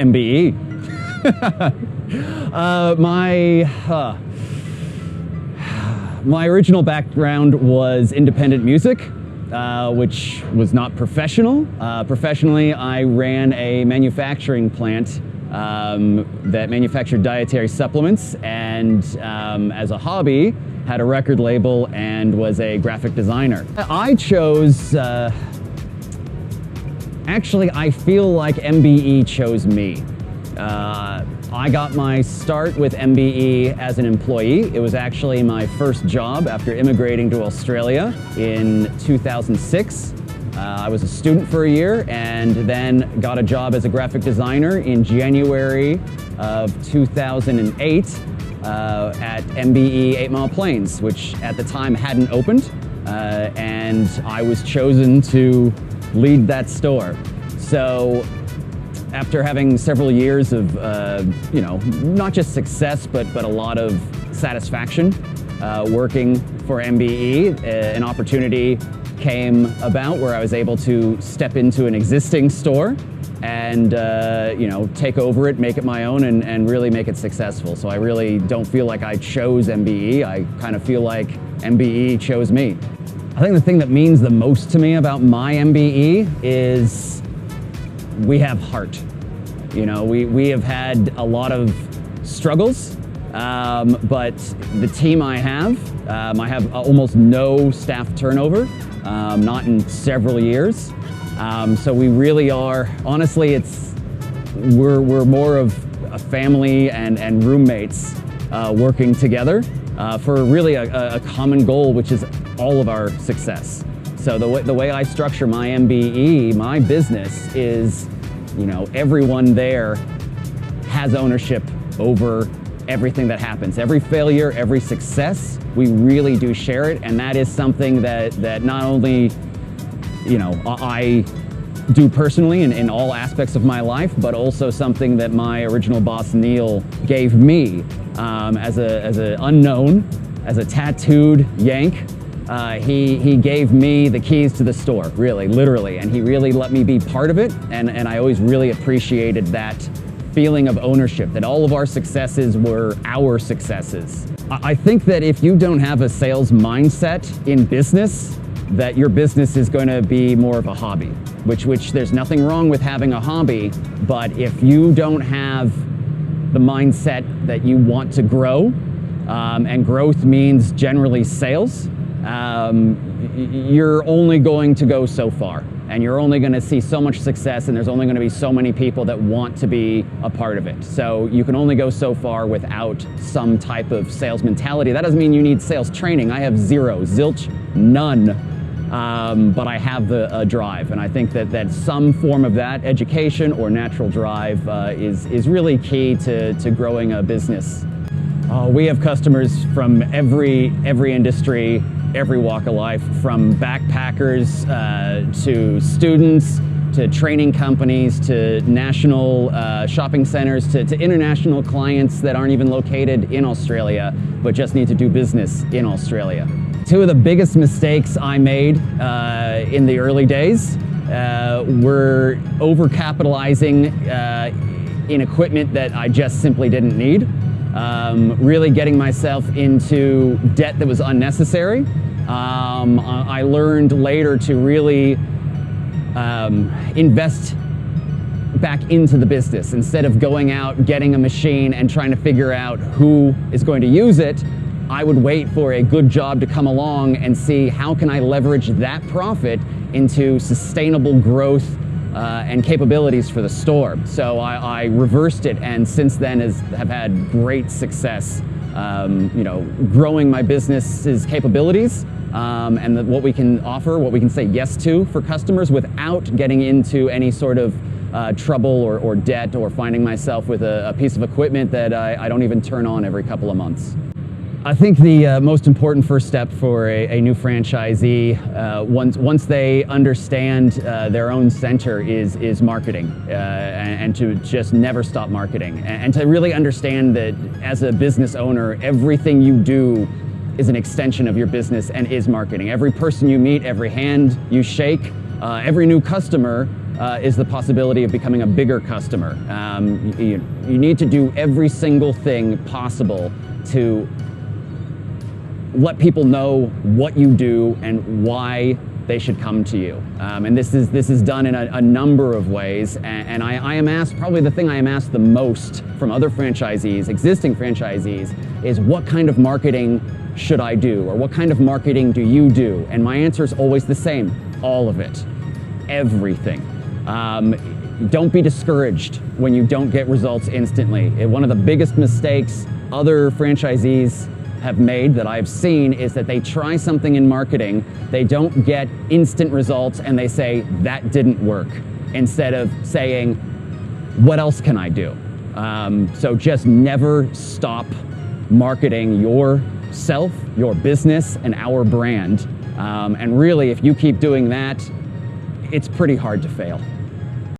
MBE. My original background was independent music, which was not professional. Professionally, I ran a manufacturing plant that manufactured dietary supplements, and as a hobby, had a record label and was a graphic designer. I chose, actually, I feel like MBE chose me. I got my start with MBE as an employee. It was actually my first job after immigrating to Australia in 2006. I was a student for a year and then got a job as a graphic designer in January of 2008 at MBE 8 Mile Plains, which at the time hadn't opened, and I was chosen to lead that store. So after having several years of, you know, not just success, but a lot of satisfaction working for MBE, an opportunity came about where I was able to step into an existing store and, you know, take over it, make it my own, and really make it successful. So I really don't feel like I chose MBE. I kind of feel like MBE chose me. I think the thing that means the most to me about my MBE is we have heart. You know, we have had a lot of struggles, but the team I have almost no staff turnover, not in several years. So we really are, honestly, we're more of a family and roommates working together for really a common goal, which is all of our success. So the way I structure my MBE, my business, is, you know, everyone there has ownership over everything that happens. Every failure, every success, we really do share it, and that is something that not only, you know, I do personally in all aspects of my life, but also something that my original boss, Neil, gave me as a unknown, as a tattooed Yank. He gave me the keys to the store, really, literally, and he really let me be part of it, and I always really appreciated that feeling of ownership, that all of our successes were our successes. I think that if you don't have a sales mindset in business, that your business is going to be more of a hobby, which there's nothing wrong with having a hobby, but if you don't have the mindset that you want to grow, and growth means generally sales, you're only going to go so far, and you're only going to see so much success, and there's only going to be so many people that want to be a part of it. So you can only go so far without some type of sales mentality. That doesn't mean you need sales training. I have zero, zilch, none, but I have the drive, and I think that some form of that, education or natural drive, is really key to growing a business. We have customers from every industry, every walk of life, from backpackers to students, to training companies, to national shopping centers, to international clients that aren't even located in Australia, but just need to do business in Australia. Two of the biggest mistakes I made in the early days were overcapitalizing in equipment that I just simply didn't need. Really getting myself into debt that was unnecessary. I learned later to really invest back into the business. Instead of going out, getting a machine and trying to figure out who is going to use it, I would wait for a good job to come along and see how can I leverage that profit into sustainable growth and capabilities for the store. So I reversed it, and since then have had great success, you know, growing my business's capabilities and what we can offer, what we can say yes to for customers without getting into any sort of trouble or debt, or finding myself with a piece of equipment that I don't even turn on every couple of months. I think the most important first step for a new franchisee, once they understand their own center, is marketing, and to just never stop marketing, and to really understand that as a business owner, everything you do is an extension of your business and is marketing. Every person you meet, every hand you shake, every new customer is the possibility of becoming a bigger customer. You need to do every single thing possible to let people know what you do and why they should come to you. And this is done in a number of ways. And I am asked, probably the thing I am asked the most from other franchisees, existing franchisees, is what kind of marketing should I do? Or what kind of marketing do you do? And my answer is always the same, all of it, everything. Don't be discouraged when you don't get results instantly. One of the biggest mistakes other franchisees have made that I've seen is that they try something in marketing, they don't get instant results, and they say, that didn't work, instead of saying, what else can I do? So just never stop marketing yourself, your business, and our brand. And really, if you keep doing that, it's pretty hard to fail.